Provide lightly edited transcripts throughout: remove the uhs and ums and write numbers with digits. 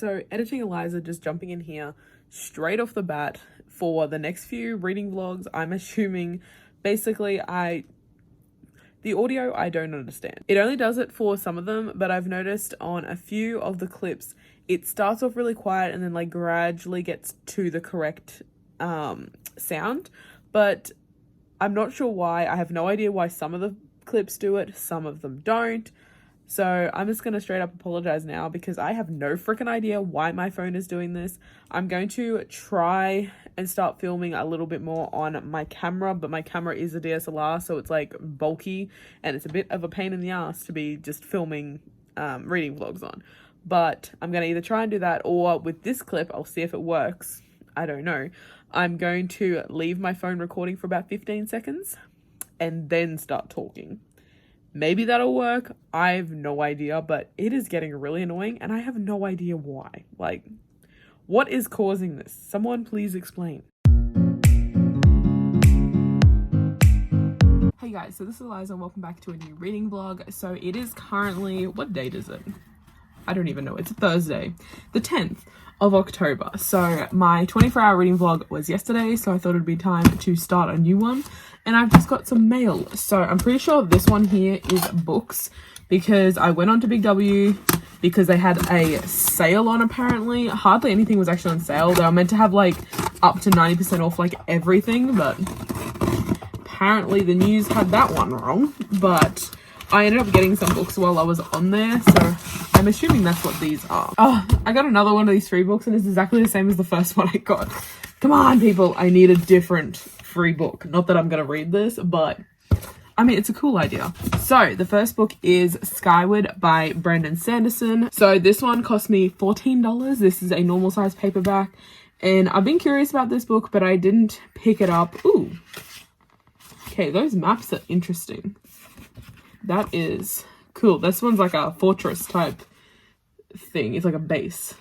So editing Eliza just jumping in here straight off the bat for the next few reading vlogs. I'm assuming basically the audio I don't understand. It only does it for some of them, but I've noticed on a few of the clips it starts off really quiet and then like gradually gets to the correct sound, but I'm not sure why. I have no idea why some of the clips do it, some of them don't. So I'm just going to straight up apologize now because I have no freaking idea why my phone is doing this. I'm going to try and start filming a little bit more on my camera, but my camera is a DSLR, so it's like bulky and it's a bit of a pain in the ass to be just filming reading vlogs on. But I'm going to either try and do that, or with this clip, I'll see if it works. I don't know. I'm going to leave my phone recording for about 15 seconds and then start talking. Maybe that'll work. I have no idea, but it is getting really annoying and I have no idea why. Like, what is causing this? Someone please explain. Hey guys, so this is Eliza and welcome back to a new reading vlog. So it is currently, what date is it? I don't even know. It's a Thursday, the 10th of October. So my 24-hour reading vlog was yesterday, so I thought it'd be time to start a new one. And I've just got some mail. So I'm pretty sure this one here is books because I went on to Big W because they had a sale on apparently. Hardly anything was actually on sale. They were meant to have like up to 90% off like everything, but apparently the news had that one wrong. But I ended up getting some books while I was on there, so I'm assuming that's what these are. Oh, I got another one of these free books and it's exactly the same as the first one I got. Come on, people. I need a different free book. Not that I'm going to read this, but I mean, it's a cool idea. So the first book is SCRIBD by Brandon Sanderson. So this one cost me $14. This is a normal size paperback. And I've been curious about this book, but I didn't pick it up. Ooh. Okay, those maps are interesting. That is cool. This one's like a fortress type thing. It's like a base.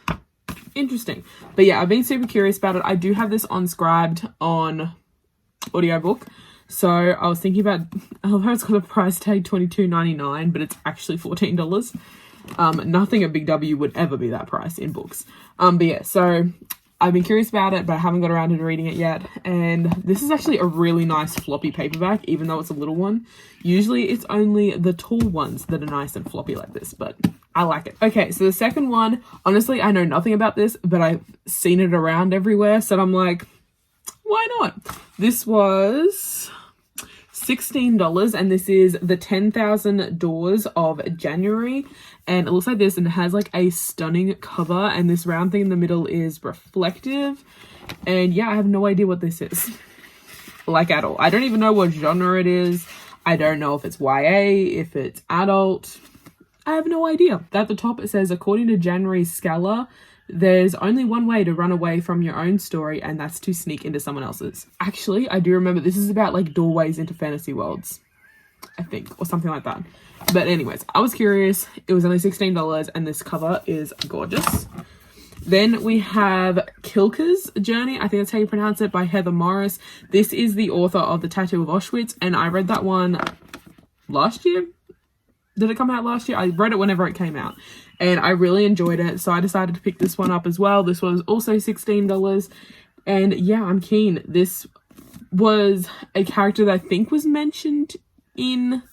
Interesting. But yeah, I've been super curious about it. I do have this on SCRIBD on audiobook. So I was thinking about, although it's got a price tag $22.99, but it's actually $14. Nothing at Big W would ever be that price in books. But yeah, so I've been curious about it, but I haven't got around to reading it yet. And this is actually a really nice floppy paperback, even though it's a little one. Usually it's only the tall ones that are nice and floppy like this, but I like it. Okay, so the second one, honestly, I know nothing about this, but I've seen it around everywhere. So I'm like, why not? This was $16 and this is The 10,000 Doors of January, and it looks like this and it has like a stunning cover, and this round thing in the middle is reflective. And yeah, I have no idea what this is, like, at all. I don't even know what genre it is. I don't know if it's YA, if it's adult. I have no idea. At the top it says, according to January's Scholar, there's only one way to run away from your own story, and that's to sneak into someone else's. Actually, I do remember this is about like doorways into fantasy worlds, I think, or something like that. But anyways, I was curious. It was only $16 and this cover is gorgeous. Then we have Kilker's Journey, I think that's how you pronounce it, by Heather Morris. This is the author of The Tattoo of Auschwitz, and I read that one last year. Did it come out last year? I read it whenever it came out and I really enjoyed it, so I decided to pick this one up as well. This was also $16 and yeah, I'm keen. This was a character that I think was mentioned in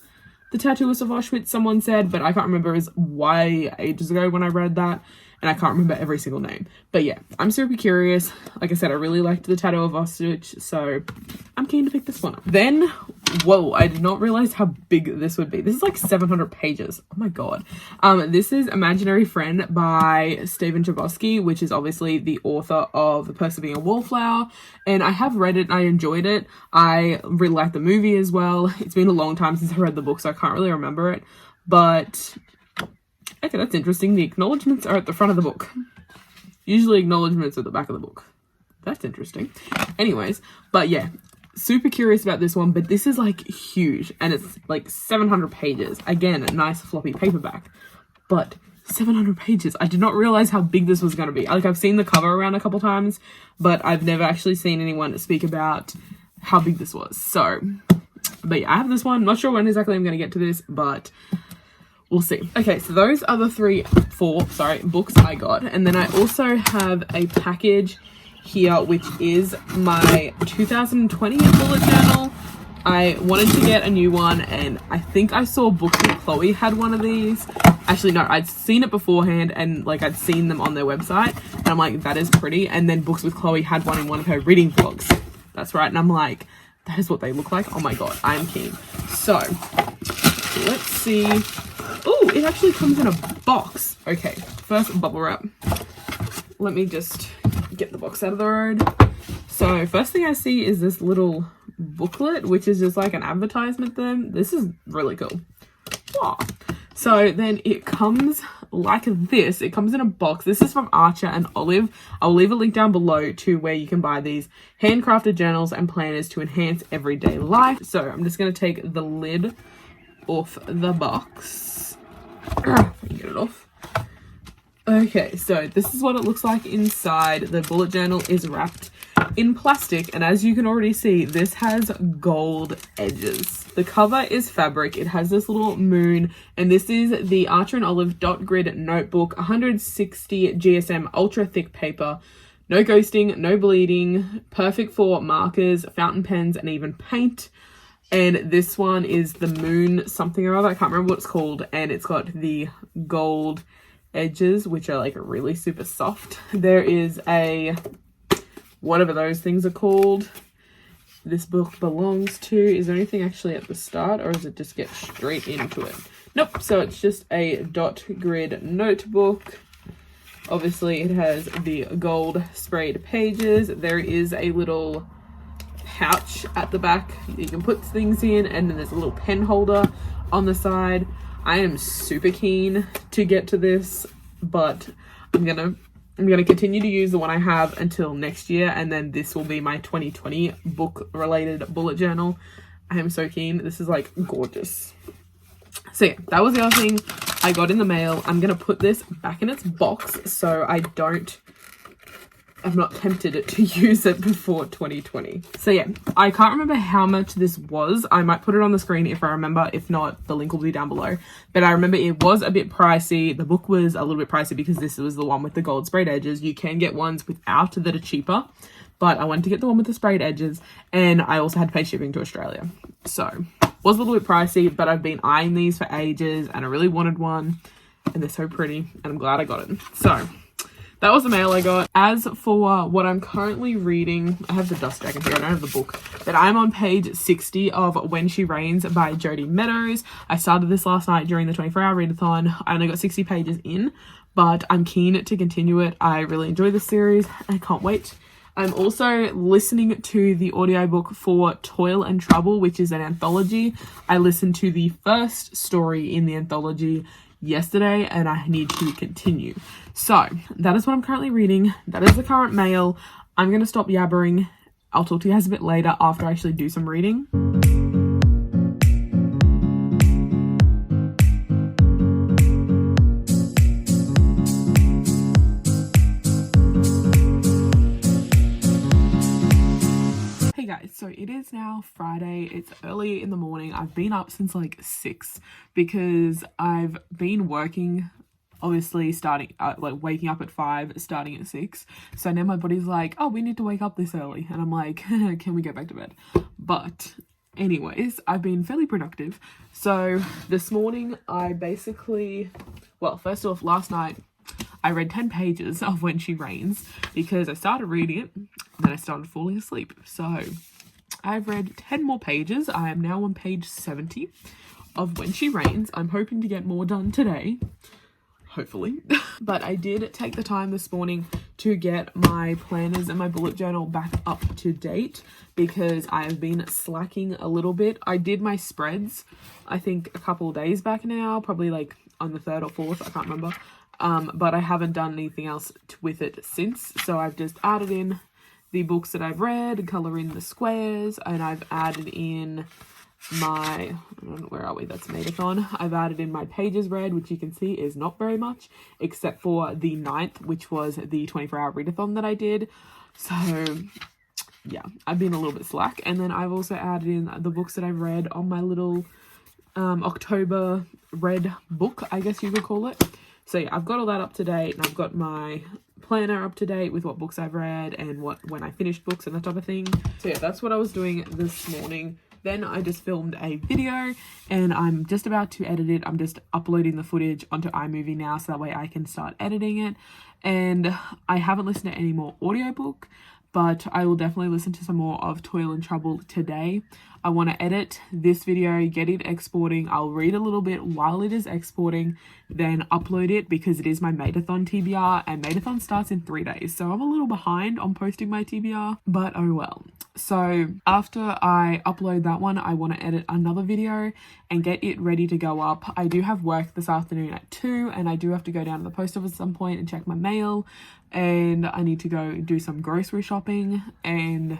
The Tattooist of Auschwitz, someone said, but I can't remember. It was way ages ago when I read that and I can't remember every single name. But yeah, I'm super curious. Like I said, I really liked The Tattoo of Auschwitz, so I'm keen to pick this one up. Then, whoa, I did not realize how big this would be. This is like 700 pages. Oh my god. This is Imaginary Friend by Stephen Chbosky, which is obviously the author of The Perks of Being a Wallflower. And I have read it and I enjoyed it. I really liked the movie as well. It's been a long time since I read the book, so I can't really remember it. But okay, that's interesting. The acknowledgements are at the front of the book. Usually acknowledgements are at the back of the book. That's interesting. Anyways, but yeah, super curious about this one, but this is like huge and it's like 700 pages. Again, a nice floppy paperback, but 700 pages. I did not realize how big this was going to be. Like, I've seen the cover around a couple times, but I've never actually seen anyone speak about how big this was. So, but yeah, I have this one. Not sure when exactly I'm going to get to this, but we'll see. Okay, so those are the four books I got. And then I also have a package here, which is my 2020 bullet journal. I wanted to get a new one, and I think I saw Books with Chloe had one of these. Actually, no, I'd seen it beforehand, and like I'd seen them on their website, and I'm like, that is pretty. And then Books with Chloe had one in one of her reading vlogs. That's right. And I'm like, that is what they look like. Oh my god, I'm keen. So let's see. Oh, it actually comes in a box. Okay, first bubble wrap. Let me just get the box out of the road. So first thing I see is this little booklet, which is just like an advertisement thing. This is really cool. Wow. So then it comes like this. It comes in a box. This is from Archer and Olive. I'll leave a link down below to where you can buy these handcrafted journals and planners to enhance everyday life. So I'm just going to take the lid off the box. If I can get it off. Okay, so this is what it looks like inside. The bullet journal is wrapped in plastic, and as you can already see, this has gold edges. The cover is fabric. It has this little moon, and this is the Archer and Olive dot grid notebook, 160 GSM ultra thick paper, no ghosting, no bleeding, perfect for markers, fountain pens, and even paint. And this one is the moon something or other. I can't remember what it's called, and it's got the gold edges, which are like really super soft. There is a whatever those things are called this book belongs to. Is there anything actually at the start, or does it just get straight into it? Nope. So it's just a dot grid notebook. Obviously it has the gold sprayed pages. There is a little pouch at the back you can put things in, and then there's a little pen holder on the side. I am super keen to get to this, but I'm gonna continue to use the one I have until next year, and then this will be my 2020 book related bullet journal. I am so keen. This is like gorgeous. So yeah, that was the other thing I got in the mail. I'm gonna put this back in its box so I'm not tempted to use it before 2020. So yeah, I can't remember how much this was. I might put it on the screen if I remember. If not, the link will be down below. But I remember it was a bit pricey. The book was a little bit pricey because this was the one with the gold sprayed edges. You can get ones without that are cheaper, but I wanted to get the one with the sprayed edges, and I also had to pay shipping to Australia. So it was a little bit pricey, but I've been eyeing these for ages and I really wanted one, and they're so pretty, and I'm glad I got it. So that was the mail I got. As for what I'm currently reading, I have the dust jacket here, I don't have the book, but I'm on page 60 of When She Rains by Jodie Meadows. I started this last night during the 24-hour readathon. I only got 60 pages in, but I'm keen to continue it. I really enjoy this series. I can't wait. I'm also listening to the audiobook for Toil and Trouble, which is an anthology. I listened to the first story in the anthology yesterday, and I need to continue. So that is what I'm currently reading. That is the current mail. I'm going to stop yabbering. I'll talk to you guys a bit later after I actually do some reading. So it is now Friday. It's early in the morning. I've been up since like 6 because I've been working, obviously starting like waking up at 5, starting at 6. So now my body's like, oh, we need to wake up this early, and I'm like, can we go back to bed? But anyways, I've been fairly productive. So this morning I basically, well, first off, last night I read 10 pages of When She Rains because I started reading it, then I started falling asleep. So I've read 10 more pages. I am now on page 70 of When She Rains. I'm hoping to get more done today, hopefully. But I did take the time this morning to get my planners and my bullet journal back up to date because I have been slacking a little bit. I did my spreads, I think a couple of days back now, probably like on the 3rd or 4th, I can't remember. But I haven't done anything else with it since. So I've just added in the books that I've read, color in the squares, and I've added in my, where are we? That's Madathon. I've added in my pages read, which you can see is not very much, except for the 9th, which was the 24-hour readathon that I did. So yeah, I've been a little bit slack. And then I've also added in the books that I've read on my little October red book, I guess you could call it. So yeah, I've got all that up to date, and I've got my planner up to date with what books I've read and when I finished books and that type of thing. So yeah, that's what I was doing this morning. Then I just filmed a video and I'm just about to edit it. I'm just uploading the footage onto iMovie now so that way I can start editing it. And I haven't listened to any more audiobook, but I will definitely listen to some more of Toil and Trouble today. I want to edit this video, get it exporting. I'll read a little bit while it is exporting, then upload it because it is my Made-a-thon TBR, and Made-a-thon starts in 3 days. So I'm a little behind on posting my TBR, but oh well. So after I upload that one, I want to edit another video and get it ready to go up. I do have work this afternoon at 2, and I do have to go down to the post office at some point and check my mail, and I need to go do some grocery shopping, and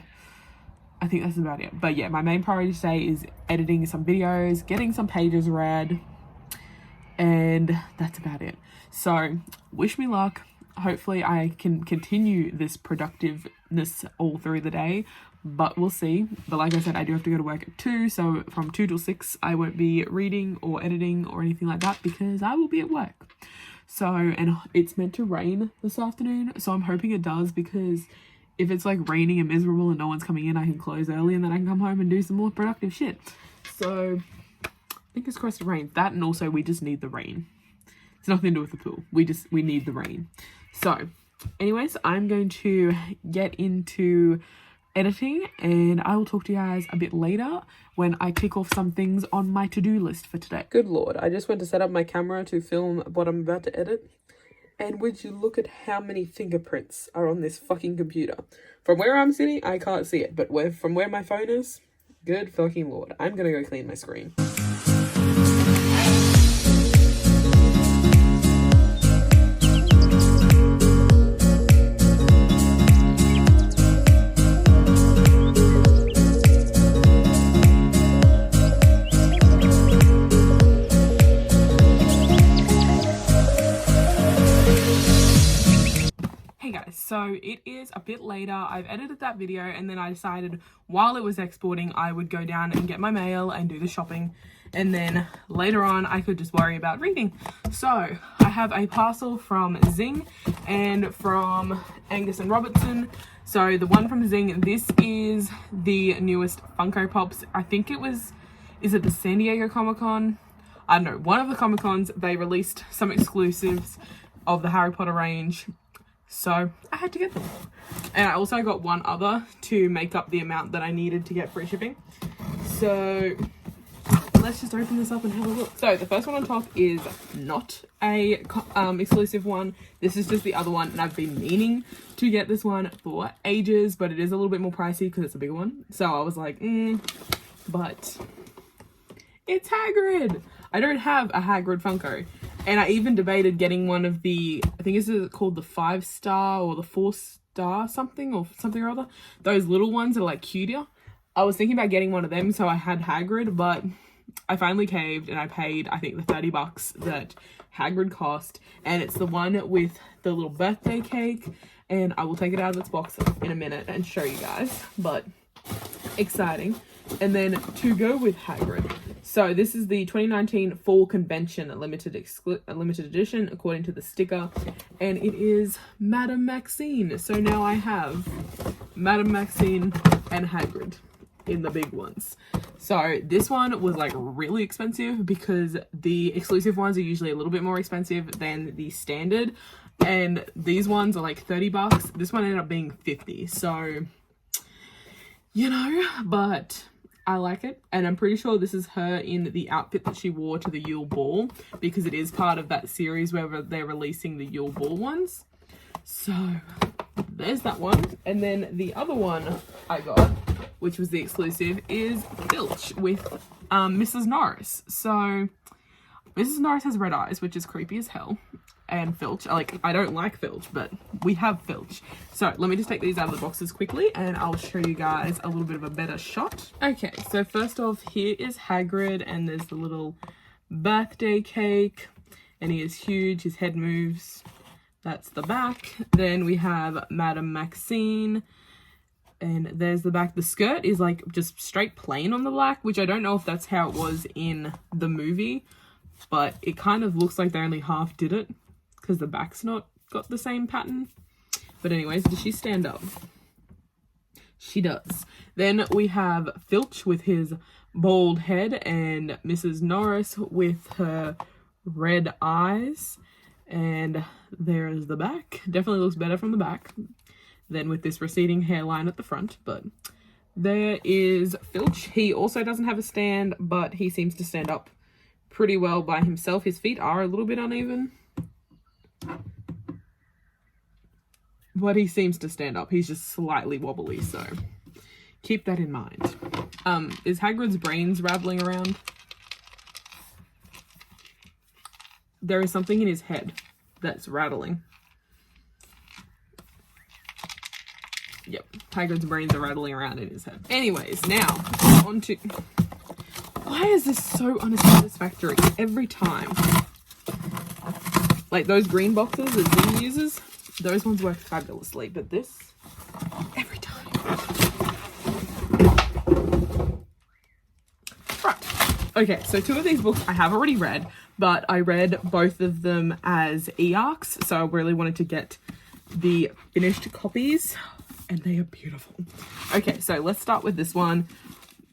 I think that's about it. But yeah, my main priority today is editing some videos, getting some pages read, and that's about it. So wish me luck. Hopefully I can continue this productiveness all through the day, but we'll see. But like I said, I do have to go to work at 2, so from 2 till 6 I won't be reading or editing or anything like that because I will be at work. So, and it's meant to rain this afternoon, so I'm hoping it does, because if it's like raining and miserable and no one's coming in, I can close early and then I can come home and do some more productive shit. So fingers crossed it rains. That, and also we just need the rain. It's nothing to do with the pool. We need the rain. So anyways, I'm going to get into editing and I will talk to you guys a bit later when I tick off some things on my to-do list for today. Good Lord, I just went to set up my camera to film what I'm about to edit. And would you look at how many fingerprints are on this fucking computer. From where I'm sitting, I can't see it. But from where my phone is, good fucking Lord. I'm gonna go clean my screen. So it is a bit later. I've edited that video and then I decided while it was exporting I would go down and get my mail and do the shopping, and then later on I could just worry about reading. So I have a parcel from Zing and from Angus and Robertson. So the one from Zing, this is the newest Funko Pops. I think it was, is it the San Diego Comic-Con? I don't know, one of the Comic-Cons, they released some exclusives of the Harry Potter range. So I had to get them. And I also got one other to make up the amount that I needed to get free shipping. So let's just open this up and have a look. So the first one on top is not a exclusive one. This is just the other one, and I've been meaning to get this one for ages, but it is a little bit more pricey because it's a bigger one. So I was like, but it's Hagrid. I don't have a Hagrid Funko. And I even debated getting one of the, I think this is called the 5-star or the 4-star something or other. Those little ones are like cuter. I was thinking about getting one of them so I had Hagrid, but I finally caved and I paid, I think, the $30 that Hagrid cost. And it's the one with the little birthday cake. And I will take it out of its box in a minute and show you guys. But exciting. And then to go with Hagrid. So this is the 2019 Fall Convention limited edition, according to the sticker, and it is Madame Maxine. So now I have Madame Maxine and Hagrid in the big ones. So this one was like really expensive because the exclusive ones are usually a little bit more expensive than the standard, and these ones are like $30. This one ended up being $50. So, you know, but I like it, and I'm pretty sure this is her in the outfit that she wore to the Yule Ball, because it is part of that series where they're releasing the Yule Ball ones. So there's that one. And then the other one I got, which was the exclusive, is Filch with Mrs. Norris. So Mrs. Norris has red eyes, which is creepy as hell. And Filch, like, I don't like Filch, but we have Filch. So let me just take these out of the boxes quickly and I'll show you guys a little bit of a better shot. Okay, so first off, here is Hagrid, and there's the little birthday cake, and he is huge, his head moves. That's the back. Then we have Madame Maxine, And there's the back. The skirt is like just straight plain on the black, which I don't know if that's how it was in the movie, but it kind of looks like they only half did it because the back's not got the same pattern. But anyways, does she stand up? She does. Then we have Filch with his bald head and Mrs. Norris with her red eyes. And there is the back. Definitely looks better from the back than with this receding hairline at the front. But there is Filch. He also doesn't have a stand, but he seems to stand up pretty well by himself. His feet are a little bit uneven, but he seems to stand up. He's just slightly wobbly, so keep that in mind. Is Hagrid's brains rattling around? There is something in his head that's rattling. Yep, Hagrid's brains are rattling around in his head. Anyways, now on to... Why is this so unsatisfactory every time? Like those green boxes that Zing uses, those ones work fabulously, but this, every time. Right. Okay, so 2 of these books I have already read, but I read both of them as e-arcs, so I really wanted to get the finished copies, and they are beautiful. Okay, so let's start with this one.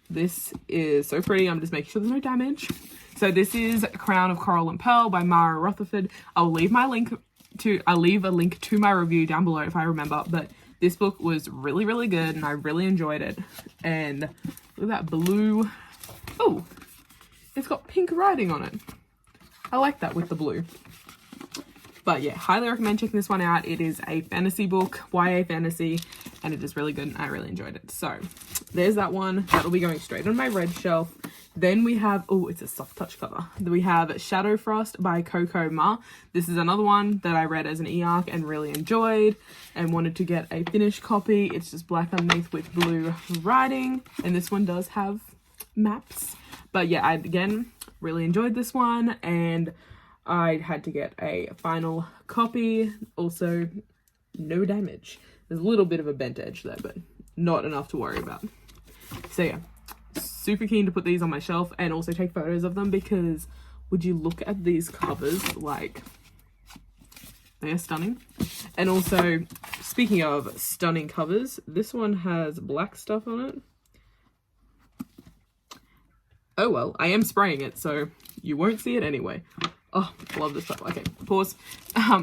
This is so pretty. I'm just making sure there's no damage. So this is Crown of Coral and Pearl by Mara Rutherford. I'll leave a link to my review down below if I remember, but this book was really, really good and I really enjoyed it. And look at that blue. Oh, it's got pink writing on it. I like that with the blue. But yeah, highly recommend checking this one out. It is a fantasy book, YA fantasy, and it is really good and I really enjoyed it. So there's that one. That'll be going straight on my red shelf. Then we have, oh, it's a soft touch cover. We have Shadow Frost by Coco Ma. This is another one that I read as an e-arc and really enjoyed and wanted to get a finished copy. It's just black underneath with blue writing. And this one does have maps. But yeah, I, again, really enjoyed this one and I had to get a final copy. Also, no damage. There's a little bit of a bent edge there, but not enough to worry about. So yeah, super keen to put these on my shelf and also take photos of them because would you look at these covers, like they are stunning. And also, speaking of stunning covers, this one has black stuff on it. Oh well, I am spraying it, so you won't see it anyway. Oh, love this stuff. Okay, pause.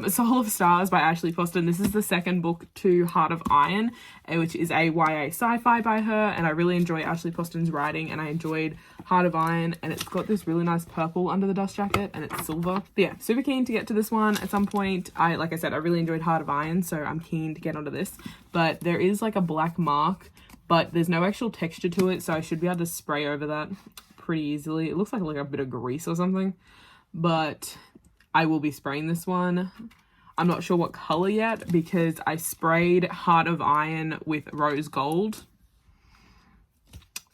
Soul of Stars by Ashley Poston. This is the second book to Heart of Iron, which is a YA sci-fi by her, and I really enjoy Ashley Poston's writing, and I enjoyed Heart of Iron, and it's got this really nice purple under the dust jacket, and it's silver. But yeah, super keen to get to this one at some point. Like I said, I really enjoyed Heart of Iron, so I'm keen to get onto this. But there is like a black mark, but there's no actual texture to it, so I should be able to spray over that pretty easily. It looks like a bit of grease or something. But I will be spraying this one. I'm not sure what color yet because I sprayed Heart of Iron with rose gold.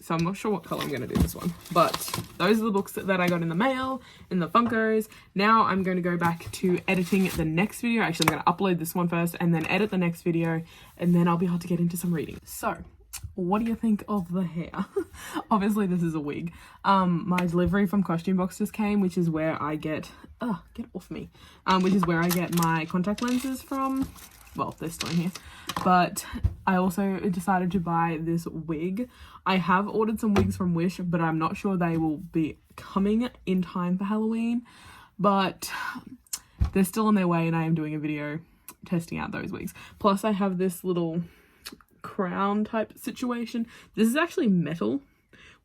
So I'm not sure what color I'm going to do this one. But those are the books that I got in the mail, in the Funkos. Now I'm going to go back to editing the next video. Actually, I'm going to upload this one first and then edit the next video. And then I'll be able to get into some reading. So what do you think of the hair? Obviously this is a wig. My delivery from Costume Box just came, which is where I get get off me, which is where I get my contact lenses from. Well, they're still in here, but I also decided to buy this wig. I have ordered some wigs from Wish, but I'm not sure they will be coming in time for Halloween, but they're still on their way and I am doing a video testing out those wigs. Plus I have this little crown type situation. This is actually metal,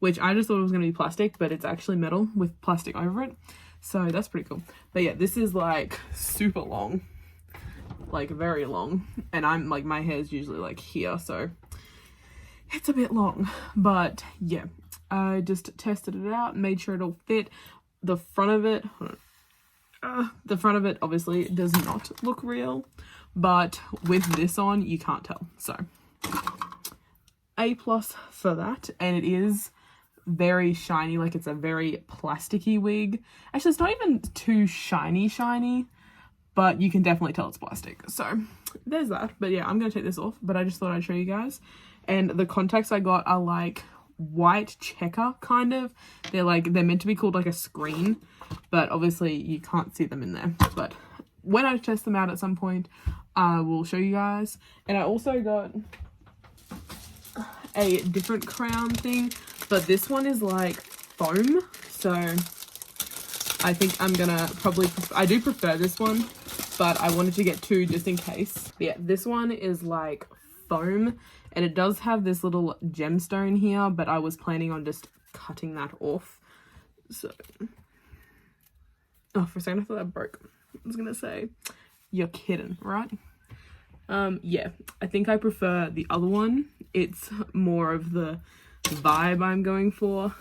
which I just thought it was going to be plastic, but it's actually metal with plastic over it, so that's pretty cool. But yeah, this is like super long, like very long, and I'm like, my hair is usually like here, so it's a bit long. But yeah, I just tested it out and made sure it'll fit. The front of it obviously does not look real, but with this on you can't tell, so A+ for that. And it is very shiny, like it's a very plasticky wig. Actually, it's not even too shiny, but you can definitely tell it's plastic. So there's that. But yeah, I'm gonna take this off, but I just thought I'd show you guys. And the contacts I got are like white checker kind of. They're meant to be called like a screen, but obviously you can't see them in there. But when I test them out at some point, I will show you guys. And I also got a different crown thing, but this one is like foam, so I think I'm gonna probably I do prefer this one, but I wanted to get two just in case. But yeah, this one is like foam, and it does have this little gemstone here, but I was planning on just cutting that off. So oh, for a second I thought that broke. I was gonna say, you're kidding, right? Yeah, I think I prefer the other one. It's more of the vibe I'm going for.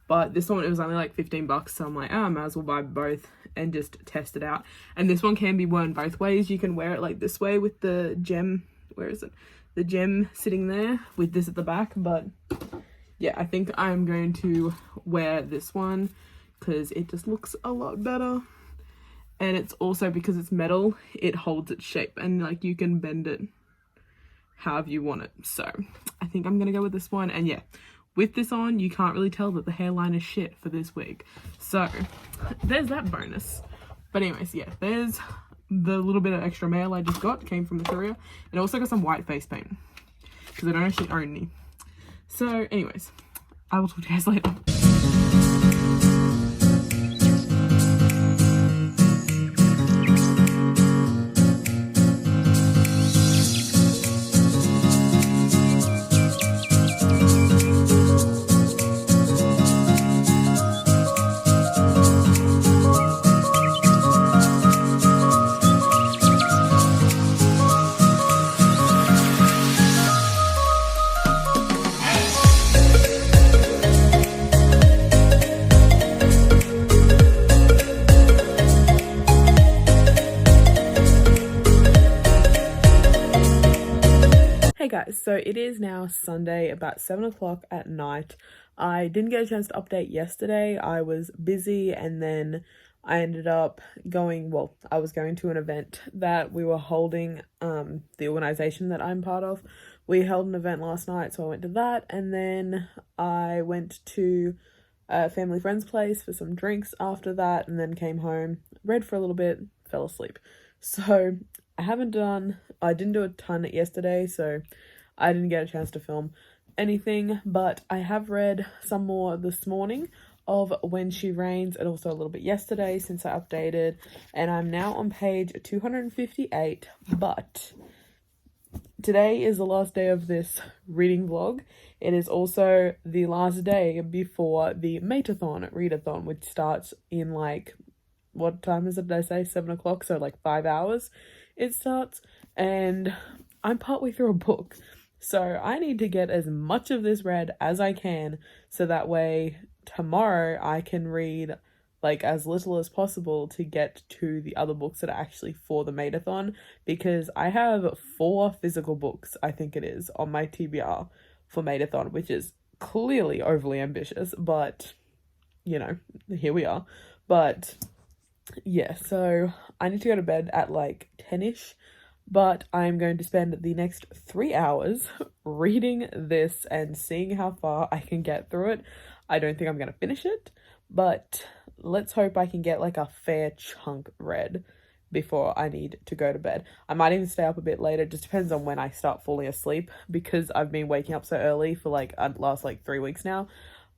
But this one, it was only like 15 bucks. So I'm like, oh, I might as well buy both and just test it out. And this one can be worn both ways. You can wear it like this way with the gem. Where is it? The gem sitting there with this at the back. But yeah, I think I'm going to wear this one because it just looks a lot better. And it's also, because it's metal, it holds its shape, and like you can bend it however you want it. So I think I'm gonna go with this one. And yeah, with this on, you can't really tell that the hairline is shit for this wig. So there's that bonus. But anyways, yeah, there's the little bit of extra mail I just got, came from the courier. And I also got some white face paint because I don't actually own any. So anyways, I will talk to you guys later. Guys, so it is now Sunday, about 7 o'clock at night. I didn't get a chance to update yesterday. I was busy, and then I ended up going, well, I was going to an event that we were holding, the organization that I'm part of. We held an event last night, so I went to that, and then I went to a family friend's place for some drinks after that, and then came home, read for a little bit, fell asleep. So I didn't do a ton yesterday, so I didn't get a chance to film anything, but I have read some more this morning of When She Rains, and also a little bit yesterday since I updated, and I'm now on page 258, but today is the last day of this reading vlog. It is also the last day before the Mate-a-thon, readathon, which starts in like, what time is it, did I say? 7 o'clock, so like 5 hours it starts, and I'm partway through a book, so I need to get as much of this read as I can, so that way tomorrow I can read like as little as possible to get to the other books that are actually for the Mate-a-thon, because I have 4 physical books, I think it is, on my TBR for Mate-a-thon, which is clearly overly ambitious, but you know, here we are. But yeah, so I need to go to bed at like 10ish, but I'm going to spend the next 3 hours reading this and seeing how far I can get through it. I don't think I'm going to finish it, but let's hope I can get like a fair chunk read before I need to go to bed. I might even stay up a bit later, just depends on when I start falling asleep, because I've been waking up so early for like last like 3 weeks now.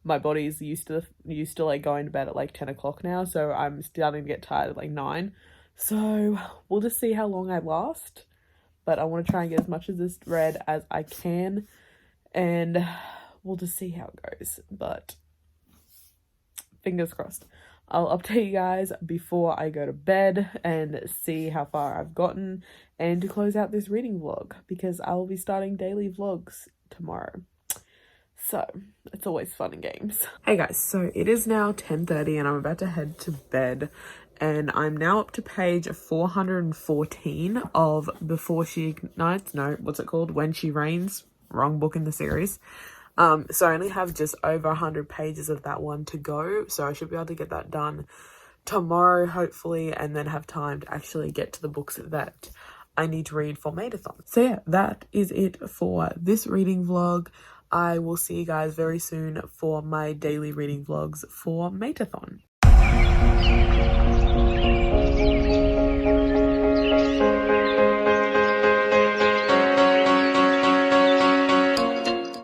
My body's used to like going to bed at like 10 o'clock now, so I'm starting to get tired at like 9. So we'll just see how long I last, but I want to try and get as much of this read as I can, and we'll just see how it goes. But fingers crossed. I'll update you guys before I go to bed and see how far I've gotten, and to close out this reading vlog, because I'll be starting daily vlogs tomorrow. So it's always fun and games. Hey guys, so it is now 10:30 and I'm about to head to bed, and I'm now up to page 414 of Before She Ignites. No, what's it called? When She Rains. Wrong book in the series. So I only have just over 100 pages of that one to go, so I should be able to get that done tomorrow hopefully, and then have time to actually get to the books that I need to read for Matathon. So yeah, that is it for this reading vlog. I will see you guys very soon for my daily reading vlogs for Matathon.